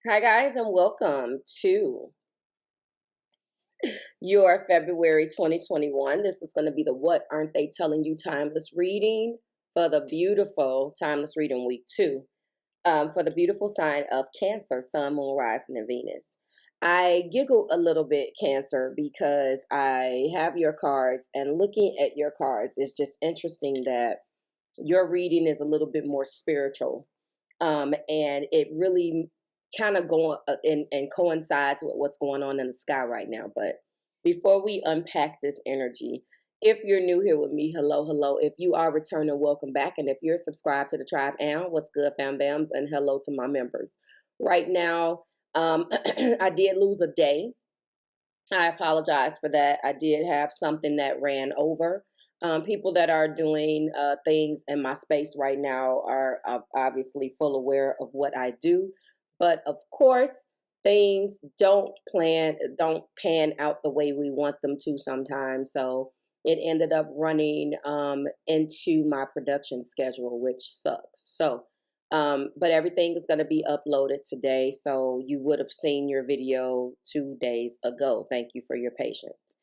Hi, guys, and welcome to your February 2021. This is going to be the What Aren't They Telling You Timeless Reading for the beautiful Timeless Reading Week 2 for the beautiful sign of Cancer, Sun, Moon, Rising, and Venus. I giggle a little bit, Cancer, because I have your cards, and looking at your cards is just interesting that your reading is a little bit more spiritual. And it really kind of going and coincides with what's going on in the sky right now. But before we unpack this energy, if you're new here with me, hello, hello. If you are returning, welcome back. And if you're subscribed to the tribe, and what's good, fam bams, and hello to my members. Right now, I did lose a day. I apologize for that. I did have something that ran over. People that are doing things in my space right now are obviously full aware of what I do. But of course, things don't pan out the way we want them to sometimes. So it ended up running into my production schedule, which sucks. So but everything is going to be uploaded today, so you would have seen your video 2 days ago. Thank you for your patience.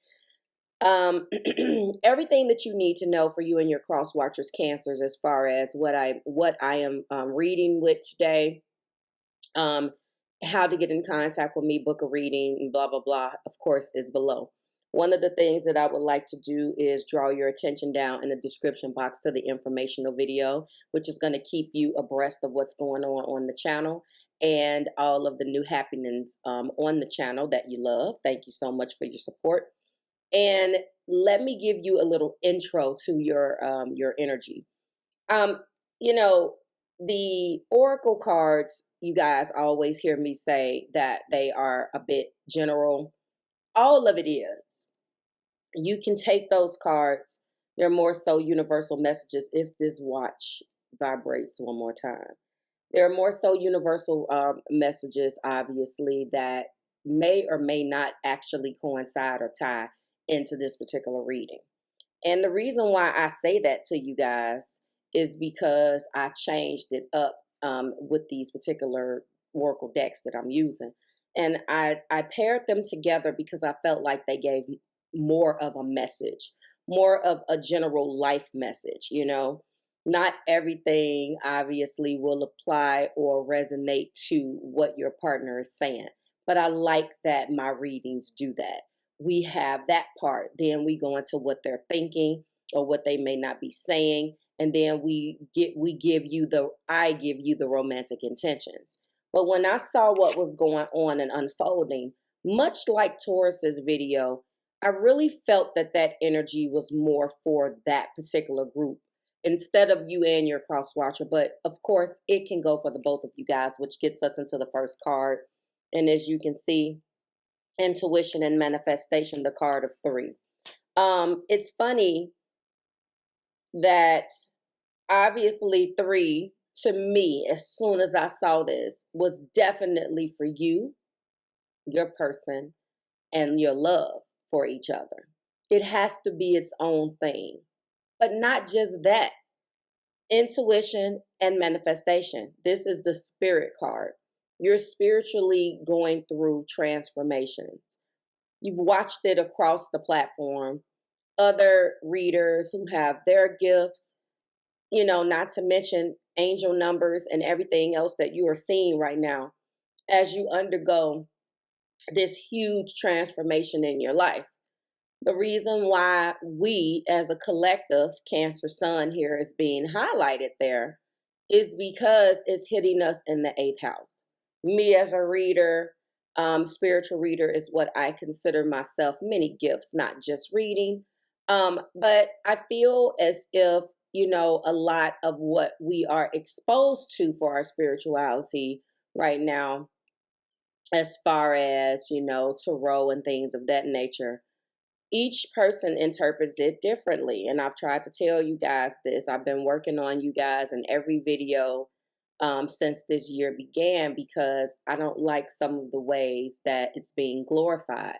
Everything that you need to know for you and your cross watchers, Cancers, as far as what I am reading with today, how to get in contact with me, book a reading, and blah blah blah, of course, is below. One of the things that I would like to do is draw your attention down in the description box to the informational video, which is going to keep you abreast of what's going on the channel and all of the new happenings on the channel that you love. Thank you so much for your support. And let me give you a little intro to your energy. You know, the oracle cards, you guys always hear me say that they are a bit general. All of it is. You can take those cards. They're more so universal messages. If this watch vibrates one more time, there are more so universal messages, obviously, that may or may not actually coincide or tie into this particular reading. And the reason why I say that to you guys is because I changed it up with these particular oracle decks that I'm using. And I paired them together because I felt like they gave more of a message, more of a general life message. Not everything obviously will apply or resonate to what your partner is saying, but I like that my readings do that. We have that part, then we go into what they're thinking or what they may not be saying, and then I give you the romantic intentions. But when I saw what was going on and unfolding, much like Taurus's video, I really felt that energy was more for that particular group instead of you and your cross watcher. But of course, it can go for the both of you guys, which gets us into the first card. And as you can see, intuition and manifestation, the card of 3. It's funny that obviously 3, to me, as soon as I saw this, was definitely for you, your person, and your love for each other. It has to be its own thing. But not just that. Intuition and manifestation. This is the spirit card. You're spiritually going through transformations. You've watched it across the platform. Other readers who have their gifts, not to mention angel numbers and everything else that you are seeing right now as you undergo this huge transformation in your life. The reason why we as a collective, Cancer Sun here, is being highlighted there is because it's hitting us in the 8th house. Me as a reader, spiritual reader is what I consider myself. Many gifts, not just reading. But I feel as if, a lot of what we are exposed to for our spirituality right now, as far as, tarot and things of that nature, each person interprets it differently. And I've tried to tell you guys this. I've been working on you guys in every video since this year began because I don't like some of the ways that it's being glorified.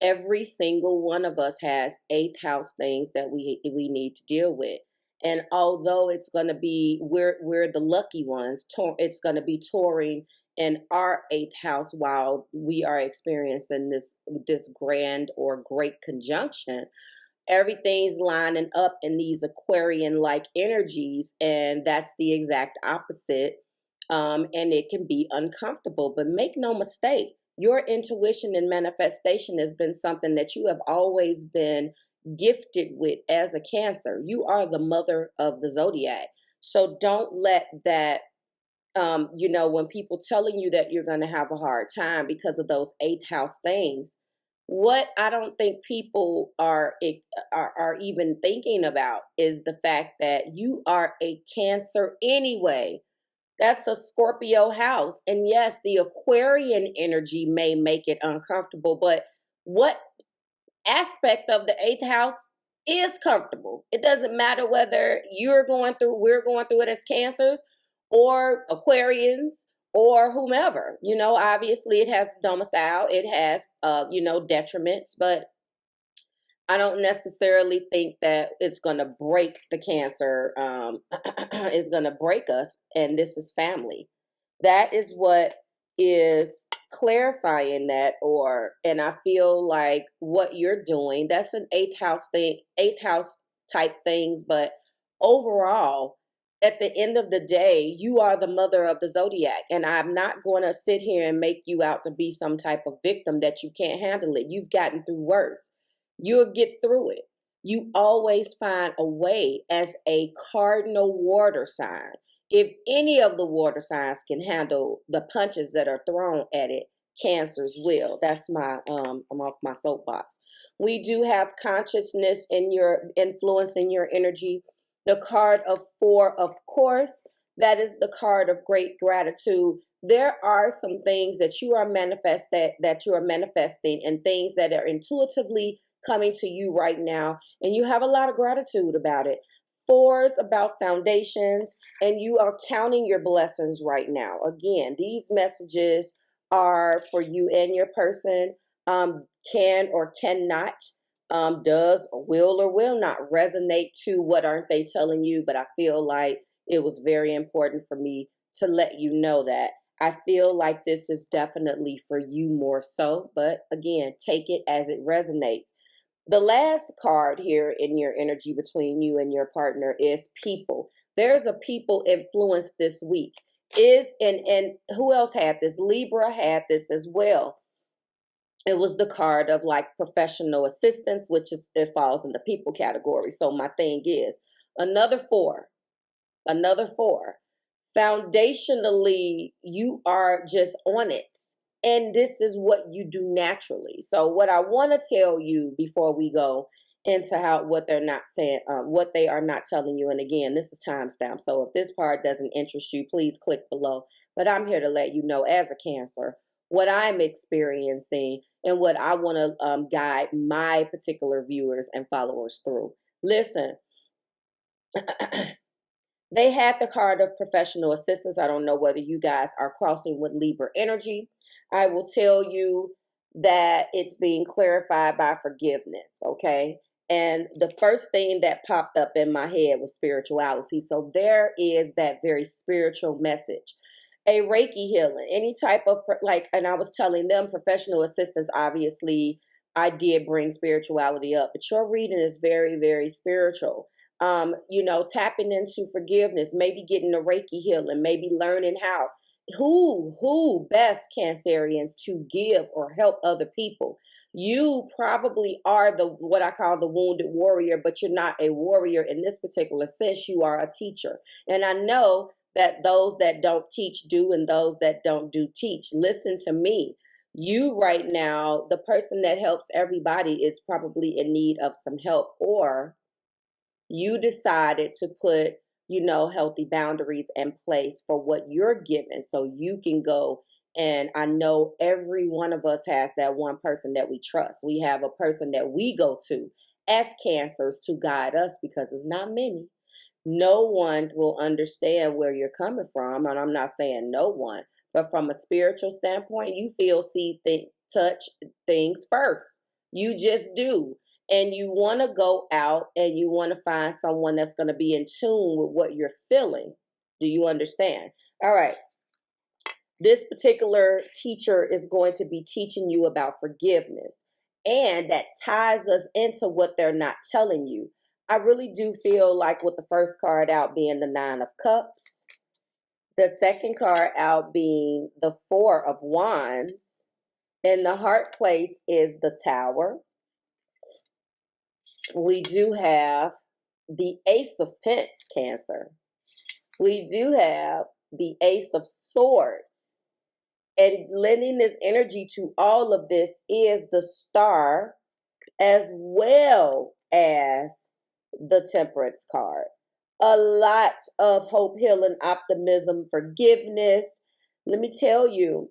Every single one of us has 8th house things that we need to deal with. And although it's going to be, we're the lucky ones, it's going to be touring in our eighth house while we are experiencing this grand or great conjunction. Everything's lining up in these Aquarian like energies, and that's the exact opposite. And it can be uncomfortable, but make no mistake, your intuition and manifestation has been something that you have always been gifted with as a Cancer. You are the mother of the zodiac. So don't let that, when people telling you that you're going to have a hard time because of those eighth house things, what I don't think people are even thinking about is the fact that you are a Cancer anyway. That's a Scorpio house. And yes, the Aquarian energy may make it uncomfortable, but what aspect of the eighth house is comfortable? It doesn't matter whether we're going through it as Cancers or Aquarians or whomever. Obviously it has domicile, it has, detriments, but I don't necessarily think that it's going to break the Cancer. It's going to break us, and this is family. That is what is clarifying that, and I feel like what you're doing, that's an eighth house thing, eighth house type things, but overall, at the end of the day, you are the mother of the zodiac, and I'm not going to sit here and make you out to be some type of victim that you can't handle it. You've gotten through worse. You'll get through it. You always find a way as a cardinal water sign. If any of the water signs can handle the punches that are thrown at it, Cancers will. That's my I'm off my soapbox. We do have consciousness in your influence in your energy. The card of 4, of course, that is the card of great gratitude. There are some things that you are manifesting, and things that are intuitively coming to you right now, and you have a lot of gratitude about it. 4's about foundations, and you are counting your blessings right now. Again, these messages are for you and your person. Can or cannot, does or will not resonate to what aren't they telling you, but I feel like it was very important for me to let you know that. I feel like this is definitely for you more so, but again, take it as it resonates. The last card here in your energy between you and your partner is people. There's a people influence this week. And who else had this? Libra had this as well. It was the card of like professional assistance, it falls in the people category. So my thing is another 4. Foundationally, you are just on it. And this is what you do naturally. So what I want to tell you before we go into what they're not saying, what they are not telling you. And again, this is timestamp. So if this part doesn't interest you, please click below. But I'm here to let you know, as a Cancer, what I'm experiencing and what I want to guide my particular viewers and followers through. Listen, they had the card of professional assistance. I don't know whether you guys are crossing with Libra energy. I will tell you that it's being clarified by forgiveness, okay? And the first thing that popped up in my head was spirituality. So there is that very spiritual message. A Reiki healing, any type of, and I was telling them, professional assistance, obviously, I did bring spirituality up, but your reading is very, very spiritual. Tapping into forgiveness, maybe getting a Reiki healing, maybe learning who best Cancerians to give or help other people. You probably are what I call the wounded warrior, but you're not a warrior in this particular sense. You are a teacher. And I know that those that don't teach do, and those that don't do teach. Listen to me. You right now, the person that helps everybody is probably in need of some help, or you decided to put, healthy boundaries in place for what you're given so you can go. And I know every one of us has that one person that we trust. We have a person that we go to as Cancers to guide us, because it's not many. No one will understand where you're coming from. And I'm not saying no one, but from a spiritual standpoint, you feel, see, think, touch things first. You just do. And you want to go out and you want to find someone that's going to be in tune with what you're feeling. Do you understand? All right. This particular teacher is going to be teaching you about forgiveness. And that ties us into what they're not telling you. I really do feel like with the first card out being the Nine of Cups, the second card out being the Four of Wands, and the heart place is the Tower. We do have the Ace of Pentacles, Cancer. We do have the Ace of Swords. And lending this energy to all of this is the Star, as well as the Temperance card. A lot of hope, healing, optimism, forgiveness. Let me tell you,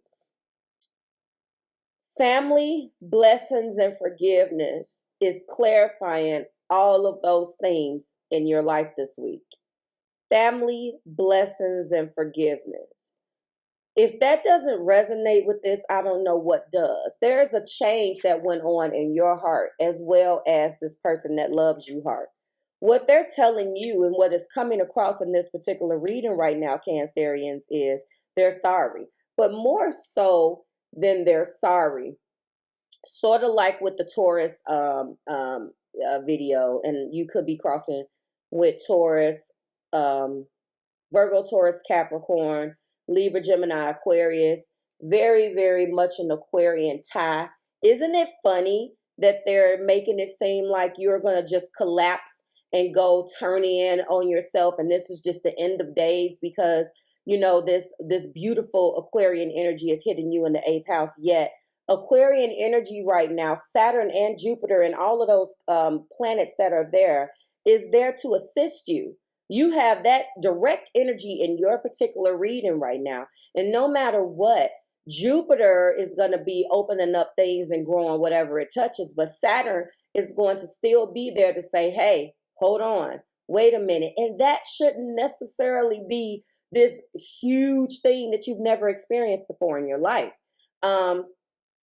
family, blessings, and forgiveness is clarifying all of those things in your life this week. Family, blessings, and forgiveness. If that doesn't resonate with this, I don't know what does. There's a change that went on in your heart as well as this person that loves you heart. What they're telling you and what is coming across in this particular reading right now, Cancerians, is they're sorry. But more so than they're sorry, sort of like with the Taurus video, and you could be crossing with Taurus, Virgo, Taurus, Capricorn, Libra, Gemini, Aquarius, very, very much an Aquarian tie. Isn't it funny that they're making it seem like you're going to just collapse and go turn in on yourself, and this is just the end of days because, you know, this beautiful Aquarian energy is hitting you in the 8th house, yet Aquarian energy right now, Saturn and Jupiter and all of those planets that are there is there to assist you. You have that direct energy in your particular reading right now. And no matter what, Jupiter is going to be opening up things and growing whatever it touches. But Saturn is going to still be there to say, hey, hold on, wait a minute. And that shouldn't necessarily be this huge thing that you've never experienced before in your life.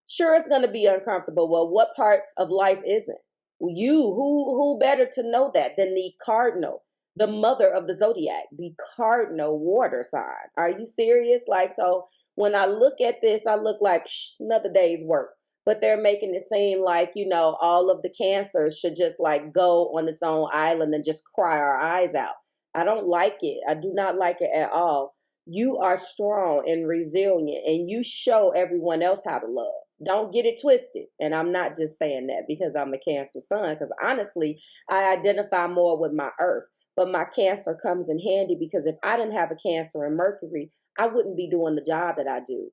Sure, it's going to be uncomfortable. Well, what parts of life isn't? Who better to know that than the cardinal, the mother of the zodiac, the cardinal water sign? Are you serious? Like, so when I look at this, I look like another day's work. But they're making it seem like, you know, all of the cancers should just like go on its own island and just cry our eyes out. I don't like it. I do not like it at all. You are strong and resilient, and you show everyone else how to love. Don't get it twisted. And I'm not just saying that because I'm a Cancer sun, because honestly, I identify more with my earth. But my Cancer comes in handy because if I didn't have a Cancer and Mercury, I wouldn't be doing the job that I do.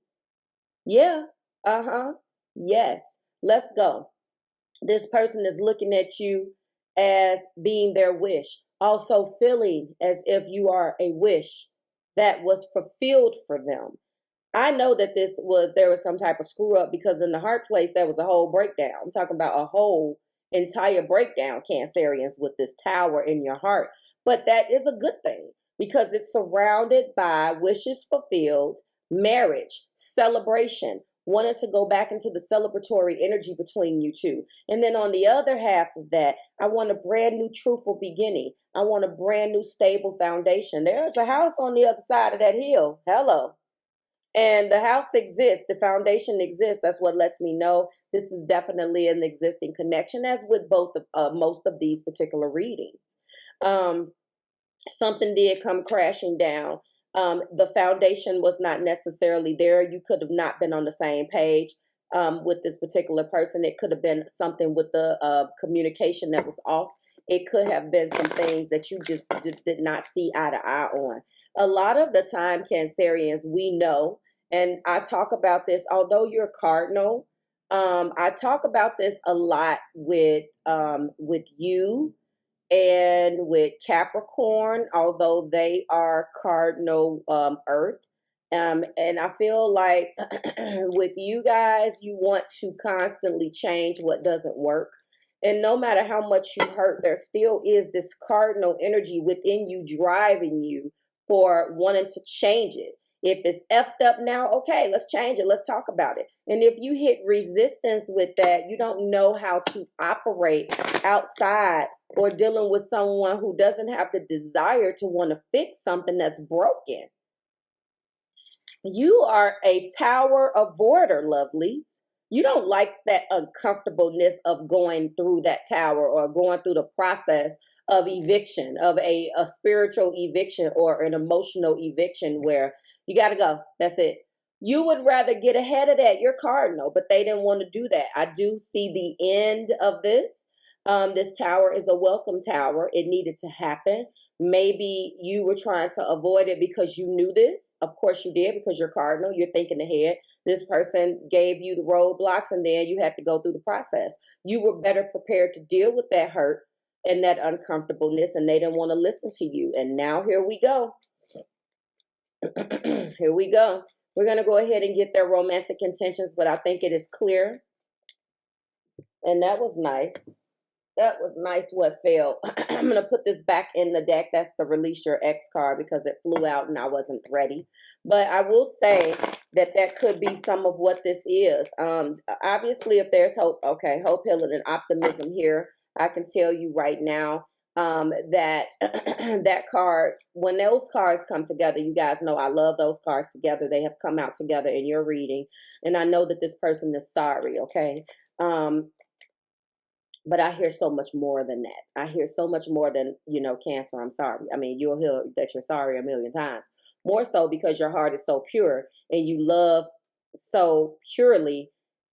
Yeah. Yes. Let's go. This person is looking at you as being their wish. Also feeling as if you are a wish that was fulfilled for them. I know that there was some type of screw up because in the heart place, there was a whole breakdown. I'm talking about a whole entire breakdown, Cancerians, with this tower in your heart. But that is a good thing because it's surrounded by wishes fulfilled, marriage, celebration, wanting to go back into the celebratory energy between you two. And then on the other half of that, I want a brand new truthful beginning. I want a brand new stable foundation. There's a house on the other side of that hill. Hello. And the house exists, the foundation exists. That's what lets me know this is definitely an existing connection, as with both of most of these particular readings. Something did come crashing down. The foundation was not necessarily there. You could have not been on the same page with this particular person. It could have been something with the communication that was off. It could have been some things that you just did not see eye to eye on. A lot of the time, Cancerians, we know, and I talk about this, although you're cardinal, I talk about this a lot with you and with Capricorn, although they are cardinal earth. And I feel like with you guys, you want to constantly change what doesn't work. And no matter how much you hurt, there still is this cardinal energy within you driving you for wanting to change it. If it's effed up now, okay, let's change it. Let's talk about it. And if you hit resistance with that, you don't know how to operate outside or dealing with someone who doesn't have the desire to want to fix something that's broken. You are a tower avoider, lovelies. You don't like that uncomfortableness of going through that tower or going through the process of eviction, of a spiritual eviction or an emotional eviction where you got to go. That's it. You would rather get ahead of that. You're cardinal, but they didn't want to do that. I do see the end of this. This tower is a welcome tower. It needed to happen. Maybe you were trying to avoid it because you knew this. Of course you did, because you're cardinal. You're thinking ahead. This person gave you the roadblocks and then you had to go through the process. You were better prepared to deal with that hurt and that uncomfortableness, and they didn't want to listen to you. And now here we go. Here we go. We're going to go ahead and get their romantic intentions, but I think it is clear. And that was nice. That was nice what fell. I'm going to put this back in the deck. That's the Release Your Ex card because it flew out and I wasn't ready. But I will say that that could be some of what this is. Obviously, if there's hope, okay, hope, healing, and optimism here, I can tell you right now that that card, when those cards come together, you guys know I love those cards together. They have come out together in your reading. And I know that this person is sorry, okay? But I hear so much more than that. I hear so much more than, you know, Cancer, I'm sorry. I mean, you'll hear that you're sorry a million times. More so because your heart is so pure and you love so purely.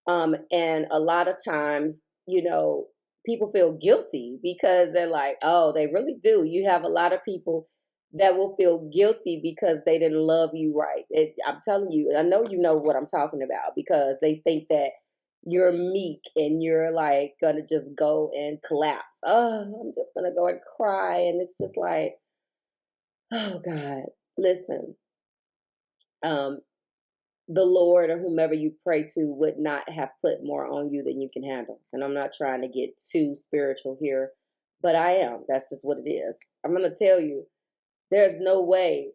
And a lot of times, you know, people feel guilty because they're like, oh, they really do. You have a lot of people that will feel guilty because they didn't love you right. I'm telling you, I know you know what I'm talking about, because they think that you're meek and you're like gonna just go and collapse. Oh, I'm just gonna go and cry. And it's just like, oh God, listen, the Lord or whomever you pray to would not have put more on you than you can handle. And I'm not trying to get too spiritual here, but I am. That's just what it is. I'm gonna tell you, there's no way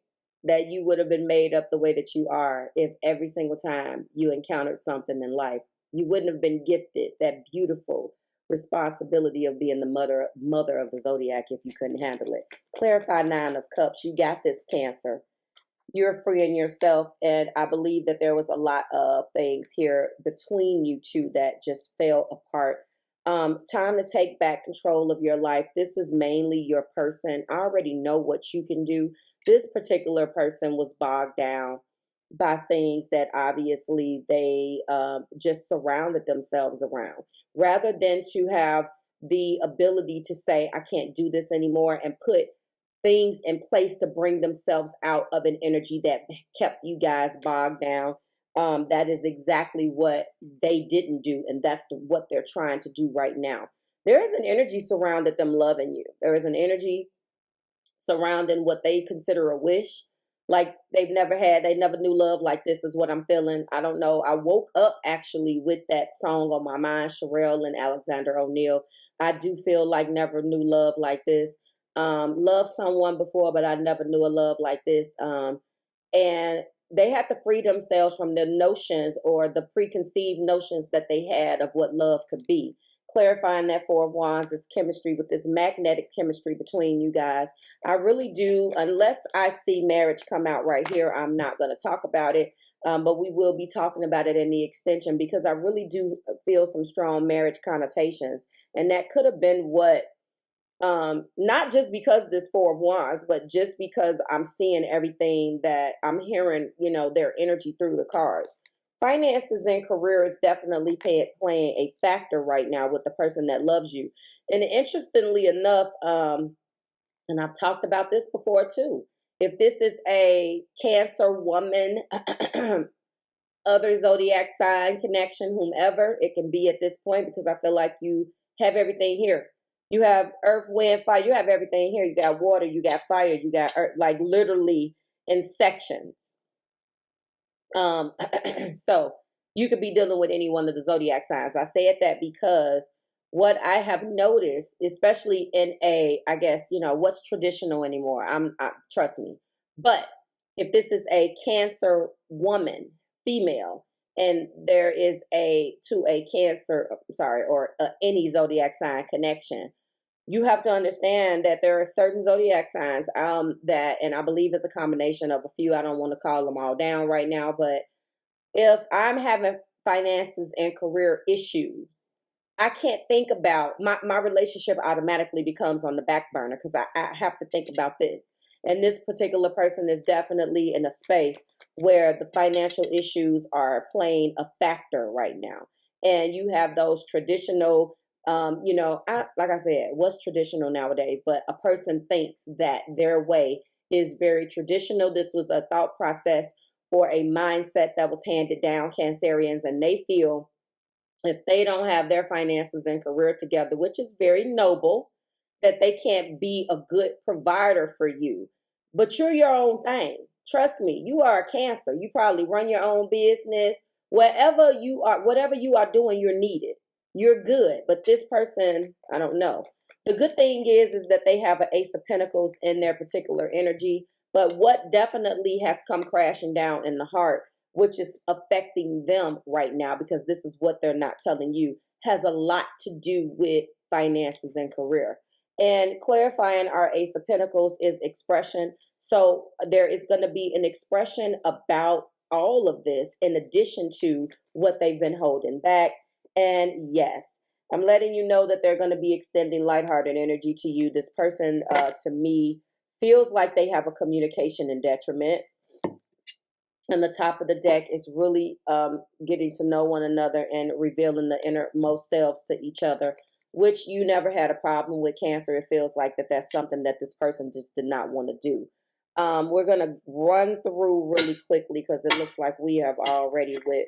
that you would have been made up the way that you are if every single time you encountered something in life, you wouldn't have been gifted that beautiful responsibility of being the mother of the zodiac if you couldn't handle it. Clarify 9 of Cups. You got this, Cancer. You're freeing yourself. And I believe that there was a lot of things here between you two that just fell apart. Time to take back control of your life. This was mainly your person. I already know what you can do. This particular person was bogged down by things that obviously they just surrounded themselves around. Rather than to have the ability to say, I can't do this anymore, and put things in place to bring themselves out of an energy that kept you guys bogged down. That is exactly what they didn't do, and that's what they're trying to do right now. There is an energy surrounding them loving you. There is an energy surrounding what they consider a wish. Like they never knew love like this, is what I'm feeling. I don't know. I woke up actually with that song on my mind, Sherelle and Alexander O'Neill. I do feel like never knew love like this. Loved someone before, but I never knew a love like this. And they had to free themselves from the notions or the preconceived notions that they had of what love could be. Clarifying that 4 of Wands is chemistry, with this magnetic chemistry between you guys. I really do, unless I see marriage come out right here, I'm not going to talk about it. But we will be talking about it in the extension, because I really do feel some strong marriage connotations. And that could have been what, not just because this 4 of Wands, but just because I'm seeing everything that I'm hearing, you know, their energy through the cards. Finances and career is definitely playing a factor right now with the person that loves you. And interestingly enough, and I've talked about this before too, if this is a Cancer woman, other zodiac sign connection, whomever it can be at this point, because I feel like you have everything here. You have earth, wind, fire. You have everything here. You got water, you got fire, you got earth, like literally in sections. So you could be dealing with any one of the zodiac signs. I said that because what I have noticed, especially in I guess, you know, what's traditional anymore? Trust me. But if this is a Cancer woman, female, and there is to a Cancer, or any zodiac sign connection, you have to understand that there are certain zodiac signs that, and I believe it's a combination of a few. I don't want to call them all down right now, but if I'm having finances and career issues, I can't think about my relationship automatically becomes on the back burner because I have to think about this. And this particular person is definitely in a space where the financial issues are playing a factor right now. And you have those traditional, like I said, what's traditional nowadays? But a person thinks that their way is very traditional. This was a thought process or a mindset that was handed down, Cancerians, and they feel if they don't have their finances and career together, which is very noble, that they can't be a good provider for you. But you're your own thing. Trust me, you are a Cancer. You probably run your own business. Whatever you are doing, you're needed. You're good. But this person, I don't know. The good thing is that they have an Ace of Pentacles in their particular energy. But what definitely has come crashing down in the heart, which is affecting them right now, because this is what they're not telling you, has a lot to do with finances and career. And clarifying our Ace of Pentacles is expression. So there is going to be an expression about all of this in addition to what they've been holding back. And yes, I'm letting you know that they're going to be extending lighthearted energy to you. This person, to me, feels like they have a communication in detriment. And the top of the deck is really getting to know one another and revealing the innermost selves to each other, which you never had a problem with, Cancer. It feels like that's something that this person just did not want to do. We're going to run through really quickly because it looks like we have already with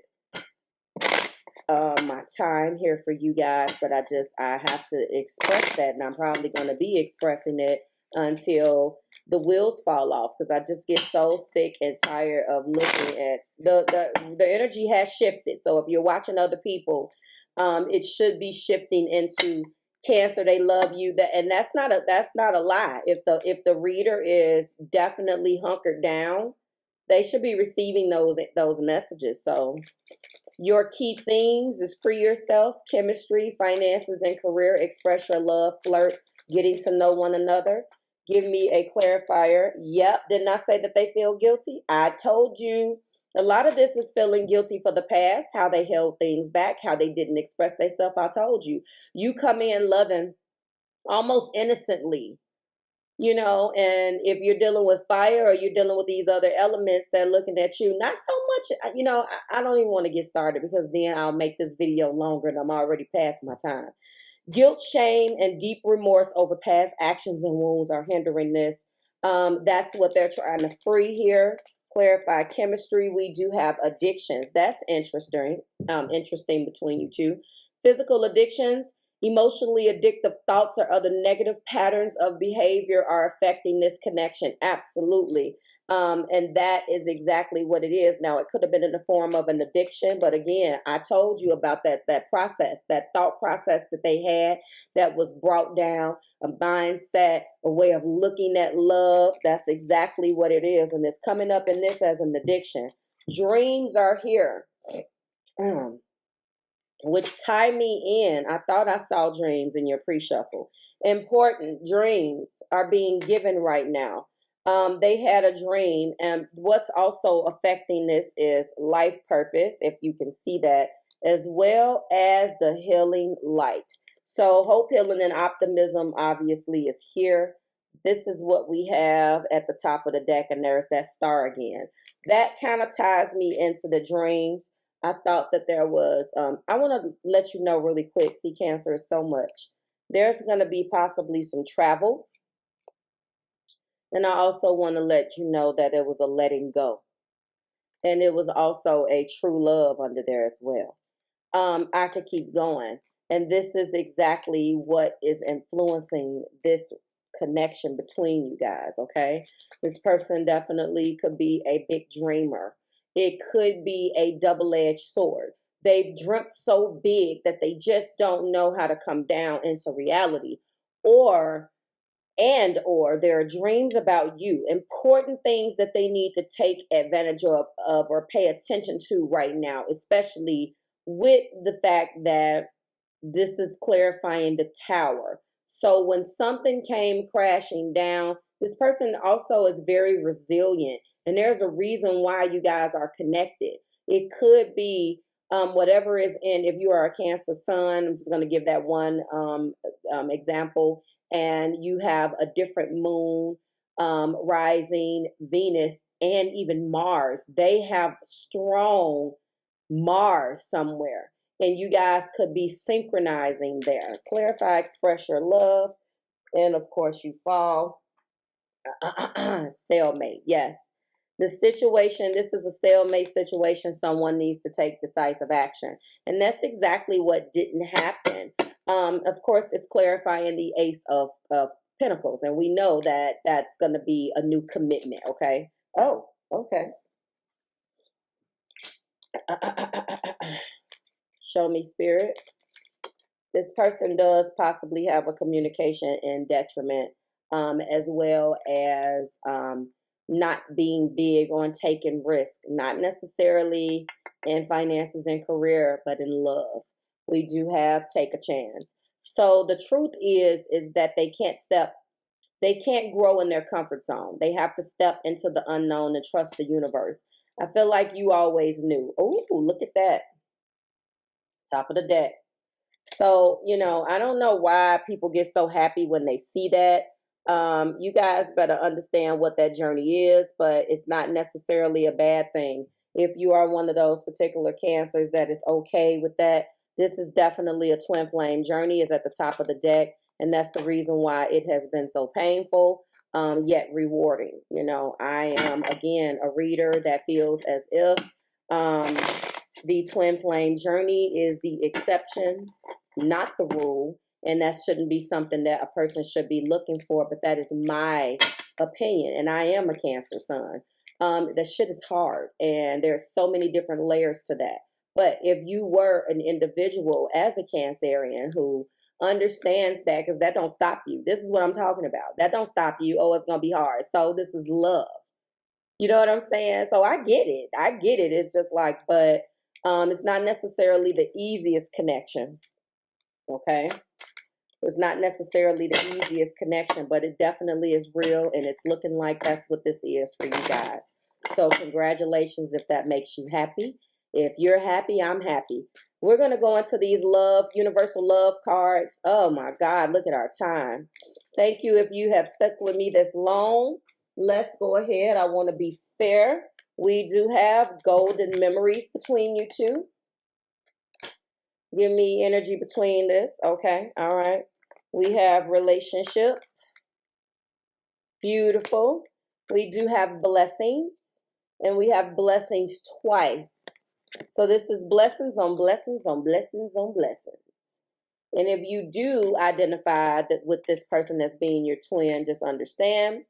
my time here for you guys, but I have to express that, and I'm probably going to be expressing it until the wheels fall off, because I just get so sick and tired of looking at the energy has shifted. So if you're watching other people, it should be shifting into Cancer. They love you, and that's not a lie. If the reader is definitely hunkered down, they should be receiving those messages. So your key themes is free yourself, chemistry, finances, and career. Express your love, flirt, getting to know one another. Give me a clarifier. Yep, didn't I say that they feel guilty? I told you. A lot of this is feeling guilty for the past, how they held things back, how they didn't express themselves. I told you. You come in loving almost innocently, and if you're dealing with fire or you're dealing with these other elements, they're looking at you. Not so much, I don't even want to get started because then I'll make this video longer and I'm already past my time. Guilt, shame, and deep remorse over past actions and wounds are hindering this. That's what they're trying to free here. Clarify chemistry. We do have addictions. That's interesting between you two. Physical addictions. Emotionally addictive thoughts or other negative patterns of behavior are affecting this connection. Absolutely. And that is exactly what it is. Now, it could have been in the form of an addiction, but again, I told you about that process, that thought process that they had that was brought down, a mindset, a way of looking at love. That's exactly what it is. And it's coming up in this as an addiction. Dreams are here. Which tie me in. I thought I saw dreams in your pre-shuffle. Important dreams are being given right now. They had a dream, and what's also affecting this is life purpose, if you can see that, as well as the healing light. So hope, healing, and optimism obviously is here. This is what we have at the top of the deck, and there's that star again. That kind of ties me into the dreams. I thought that there was, I want to let you know really quick, see, Cancer is so much. There's going to be possibly some travel. And I also want to let you know that it was a letting go. And it was also a true love under there as well. I could keep going. And this is exactly what is influencing this connection between you guys, okay? This person definitely could be a big dreamer. It could be a double-edged sword. They've dreamt so big that they just don't know how to come down into reality. Or there are dreams about you, important things that they need to take advantage of or pay attention to right now, especially with the fact that this is clarifying the Tower. So when something came crashing down, this person also is very resilient. And there's a reason why you guys are connected. It could be whatever is in, if you are a Cancer sun, I'm just going to give that one example, and you have a different moon, rising, Venus, and even Mars. They have strong Mars somewhere, and you guys could be synchronizing there. Clarify, express your love, and of course you fall. Stalemate, yes. The situation, this is a stalemate situation. Someone needs to take decisive action. And that's exactly what didn't happen. Of course, it's clarifying the Ace of Pentacles. And we know that that's going to be a new commitment, okay? Oh, okay. Show me, Spirit. This person does possibly have a communication in detriment, as well as not being big on taking risk, not necessarily in finances and career, but in love. We do have take a chance. So the truth is that they can't grow in their comfort zone. They have to step into the unknown and trust the universe. I feel like you always knew. Oh, look at that. Top of the deck. So, you know, I don't know why people get so happy when they see that. You guys better understand what that journey is, but it's not necessarily a bad thing. If you are one of those particular Cancers that is okay with that, this is definitely a twin flame journey, is at the top of the deck. And that's the reason why it has been so painful, yet rewarding. You know, I am, again, a reader that feels as if the twin flame journey is the exception, not the rule. And that shouldn't be something that a person should be looking for, but that is my opinion. And I am a Cancer sun. That shit is hard, and there's so many different layers to that. But if you were an individual as a Cancerian who understands that, because that don't stop you. This is what I'm talking about. That don't stop you. Oh, it's going to be hard. So this is love. You know what I'm saying? So I get it. I get it. It's just like, but it's not necessarily the easiest connection. Okay? It's not necessarily the easiest connection, but it definitely is real, and it's looking like that's what this is for you guys. So congratulations if that makes you happy. If you're happy, I'm happy. We're going to go into these universal love cards. Oh my God, look at our time. Thank you if you have stuck with me this long. Let's go ahead. I want to be fair. We do have golden memories between you two. Give me energy between this. Okay. All right. We have relationship. Beautiful. We do have blessings. And we have blessings twice. So this is blessings on blessings on blessings on blessings. And if you do identify that with this person as being your twin, just understand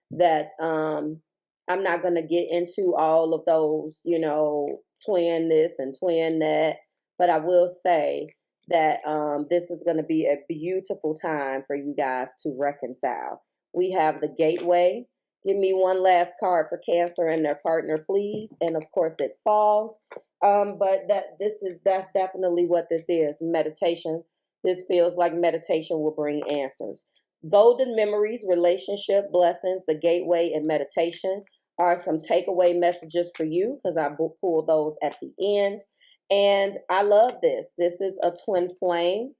that I'm not going to get into all of those, you know, twin this and twin that. But I will say that this is going to be a beautiful time for you guys to reconcile. We have the gateway. Give me one last card for Cancer and their partner, please. And of course it falls. But that's definitely what this is. Meditation. This feels like meditation will bring answers. Golden memories, relationship, blessings, the gateway, and meditation are some takeaway messages for you, because I pulled those at the end. And I love this. This is a twin flame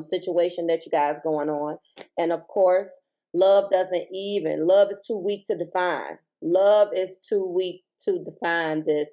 situation that you guys going on. And of course, love is too weak to define. Love is too weak to define this.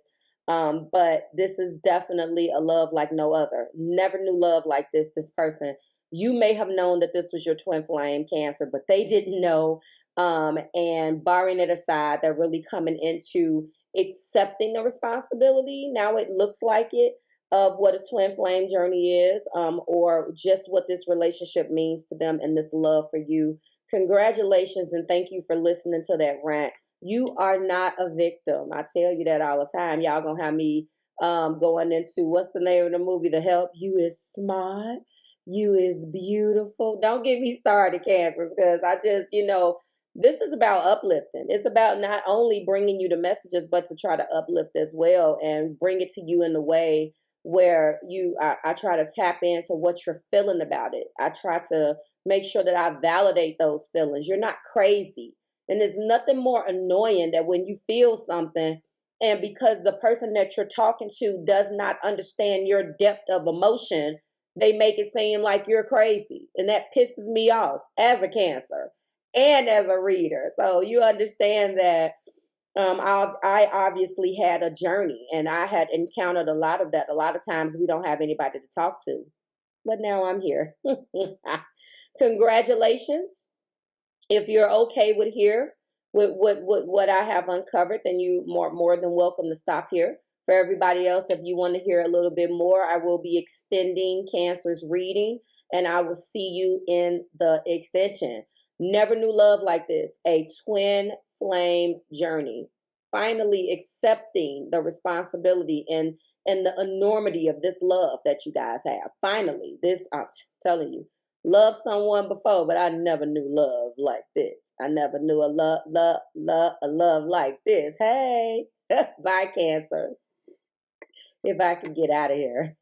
But this is definitely a love like no other. Never knew love like this person. You may have known that this was your twin flame, Cancer, but they didn't know. And barring it aside, they're really coming into accepting the responsibility. Now it looks like it, of what a twin flame journey is, or just what this relationship means to them and this love for you. Congratulations, and thank you for listening to that rant. You are not a victim. I tell you that all the time. Y'all gonna have me going into, what's the name of the movie, The Help? You is smart. You is beautiful. Don't get me started, Cancer, because I just, you know, this is about uplifting. It's about not only bringing you the messages, but to try to uplift as well and bring it to you in the way where I try to tap into what you're feeling about it. I try to make sure that I validate those feelings. You're not crazy. And there's nothing more annoying than when you feel something, and because the person that you're talking to does not understand your depth of emotion, they make it seem like you're crazy. And that pisses me off as a Cancer and as a reader. So you understand that I obviously had a journey, and I had encountered a lot of that. A lot of times we don't have anybody to talk to, but now I'm here. Congratulations. If you're okay with what I have uncovered, then you more than welcome to stop here. For everybody else, if you want to hear a little bit more, I will be extending Cancer's reading, and I will see you in the extension. Never knew love like this, a twin flame journey. Finally accepting the responsibility and the enormity of this love that you guys have. Finally, this, I'm telling you, loved someone before, but I never knew love like this. I never knew a love like this. Hey, bye, Cancers. If I can get out of here.